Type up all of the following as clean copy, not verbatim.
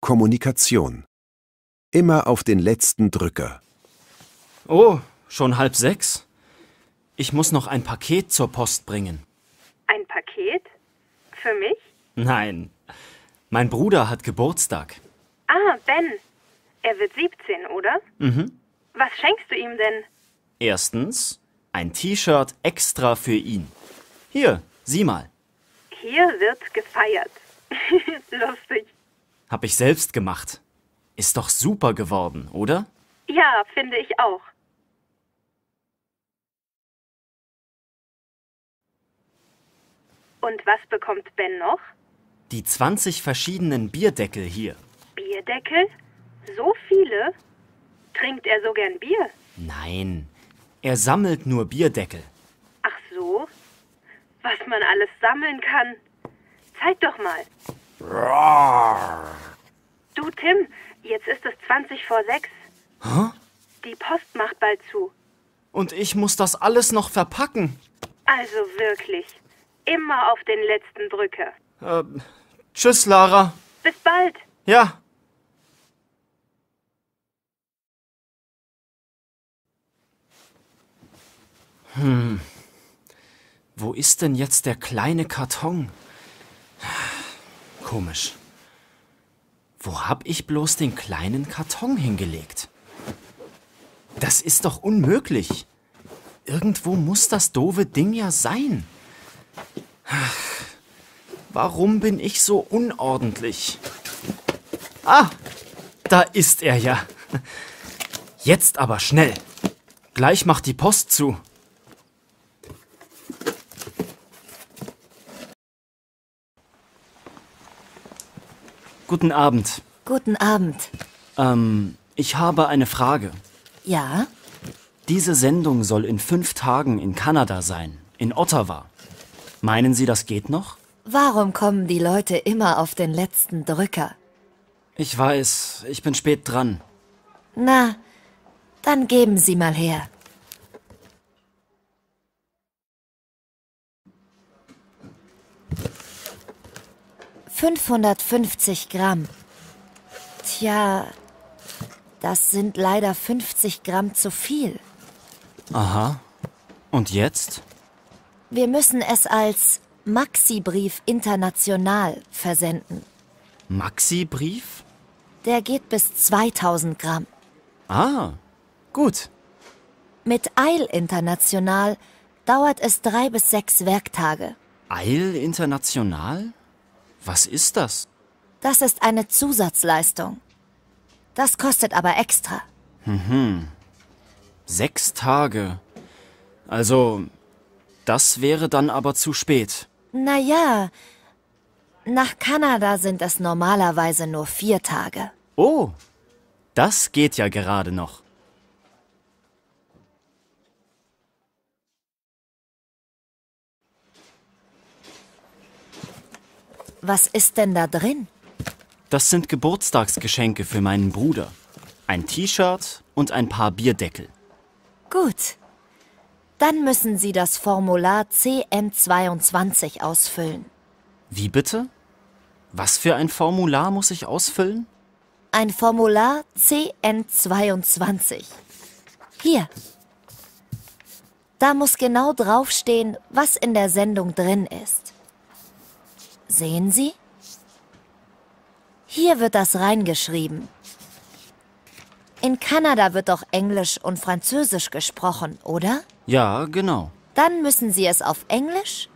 Kommunikation. Immer auf den letzten Drücker. Oh, schon 5:30? Ich muss noch ein Paket zur Post bringen. Ein Paket? Für mich? Nein, mein Bruder hat Geburtstag. Ah, Ben. Er wird 17, oder? Mhm. Was schenkst du ihm denn? Erstens, ein T-Shirt extra für ihn. Hier, sieh mal. Hier wird gefeiert. Lustig. Hab ich selbst gemacht. Ist doch super geworden, oder? Ja, finde ich auch. Und was bekommt Ben noch? Die 20 verschiedenen Bierdeckel hier. Bierdeckel? So viele? Trinkt er so gern Bier? Nein, er sammelt nur Bierdeckel. Ach so? Was man alles sammeln kann. Zeig doch mal. Du, Tim, jetzt ist es 5:20. Hä? Die Post macht bald zu. Und ich muss das alles noch verpacken. Also wirklich. Immer auf den letzten Drücker. Tschüss, Lara. Bis bald. Ja. Wo ist denn jetzt der kleine Karton? Komisch. Wo hab ich bloß den kleinen Karton hingelegt? Das ist doch unmöglich. Irgendwo muss das doofe Ding ja sein. Warum bin ich so unordentlich? Ah, da ist er ja. Jetzt aber schnell. Gleich macht die Post zu. Guten Abend. Guten Abend. Ich habe eine Frage. Ja? Diese Sendung soll in 5 Tagen in Kanada sein, in Ottawa. Meinen Sie, das geht noch? Warum kommen die Leute immer auf den letzten Drücker? Ich weiß, ich bin spät dran. Na, dann geben Sie mal her. »550 Gramm. Tja, das sind leider 50 Gramm zu viel. Aha. Und jetzt? Wir müssen es als Maxi-Brief international versenden. Maxi-Brief? Der geht bis 2000 Gramm. Ah, gut. Mit Eil international dauert es 3 bis 6 Werktage. Eil International? Was ist das? Das ist eine Zusatzleistung. Das kostet aber extra. 6 Tage. Also, das wäre dann aber zu spät. Naja, nach Kanada sind es normalerweise nur 4 Tage. Oh, das geht ja gerade noch. Was ist denn da drin? Das sind Geburtstagsgeschenke für meinen Bruder. Ein T-Shirt und ein paar Bierdeckel. Gut. Dann müssen Sie das Formular CN22 ausfüllen. Wie bitte? Was für ein Formular muss ich ausfüllen? Ein Formular CN22. Hier. Da muss genau draufstehen, was in der Sendung drin ist. Sehen Sie? Hier wird das reingeschrieben. In Kanada wird doch Englisch und Französisch gesprochen, oder? Ja, genau. Dann müssen Sie es auf Englisch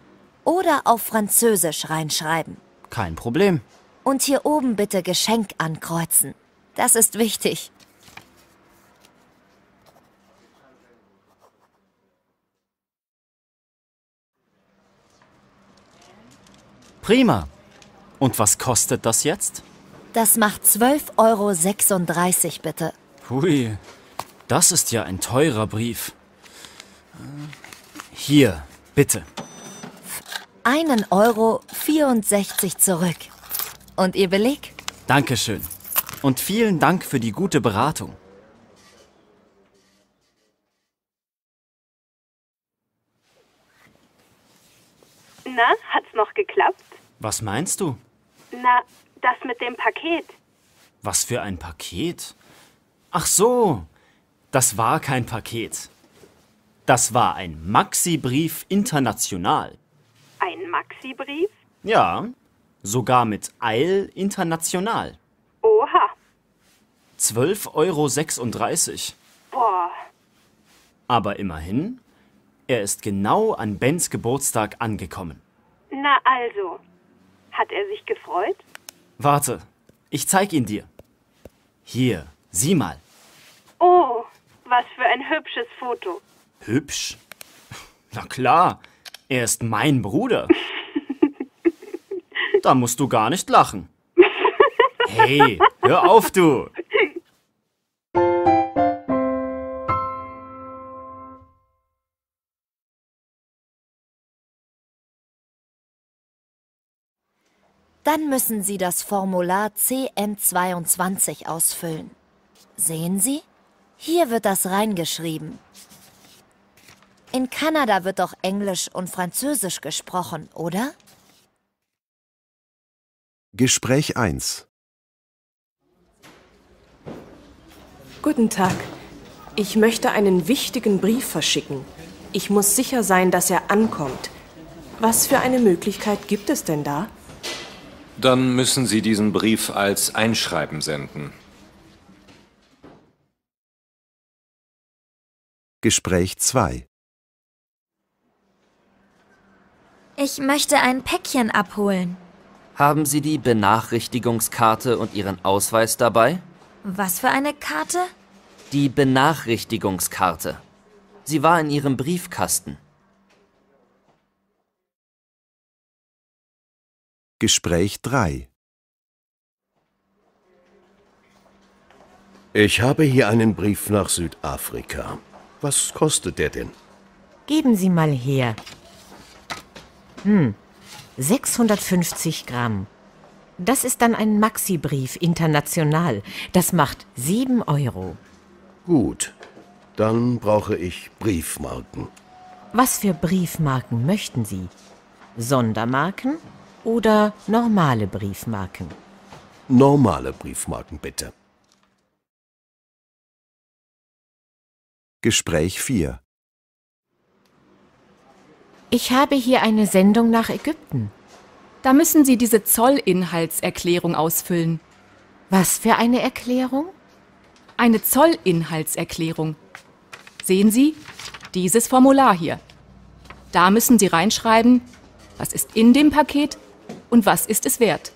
oder auf Französisch reinschreiben. Kein Problem. Und hier oben bitte Geschenk ankreuzen. Das ist wichtig. Prima. Und was kostet das jetzt? Das macht 12,36 € bitte. Hui, das ist ja ein teurer Brief. Hier, bitte. 1,64 € zurück. Und Ihr Beleg? Dankeschön. Und vielen Dank für die gute Beratung. Na, hat's noch geklappt? Was meinst du? Na, das mit dem Paket. Was für ein Paket? Ach so, das war kein Paket. Das war ein Maxi-Brief international. Ein Maxi-Brief? Ja, sogar mit Eil international. Oha. 12,36 €. Boah. Aber immerhin, er ist genau an Bens Geburtstag angekommen. Na also, hat er sich gefreut? Warte, ich zeig ihn dir. Hier, sieh mal. Oh, was für ein hübsches Foto. Hübsch? Na klar, er ist mein Bruder. Da musst du gar nicht lachen. Hey, hör auf, du! Dann müssen Sie das Formular CM22 ausfüllen. Sehen Sie? Hier wird das reingeschrieben. In Kanada wird doch Englisch und Französisch gesprochen, oder? Gespräch 1. Guten Tag. Ich möchte einen wichtigen Brief verschicken. Ich muss sicher sein, dass er ankommt. Was für eine Möglichkeit gibt es denn da? Dann müssen Sie diesen Brief als Einschreiben senden. Gespräch 2. Ich möchte ein Päckchen abholen. Haben Sie die Benachrichtigungskarte und Ihren Ausweis dabei? Was für eine Karte? Die Benachrichtigungskarte. Sie war in Ihrem Briefkasten. Gespräch 3. Ich habe hier einen Brief nach Südafrika. Was kostet der denn? Geben Sie mal her. 650 Gramm. Das ist dann ein Maxi-Brief international. Das macht 7 €. Gut, dann brauche ich Briefmarken. Was für Briefmarken möchten Sie? Sondermarken oder normale Briefmarken? Normale Briefmarken bitte. Gespräch 4. Ich habe hier eine Sendung nach Ägypten. Da müssen Sie diese Zollinhaltserklärung ausfüllen. Was für eine Erklärung? Eine Zollinhaltserklärung. Sehen Sie, dieses Formular hier. Da müssen Sie reinschreiben, was ist in dem Paket und was ist es wert.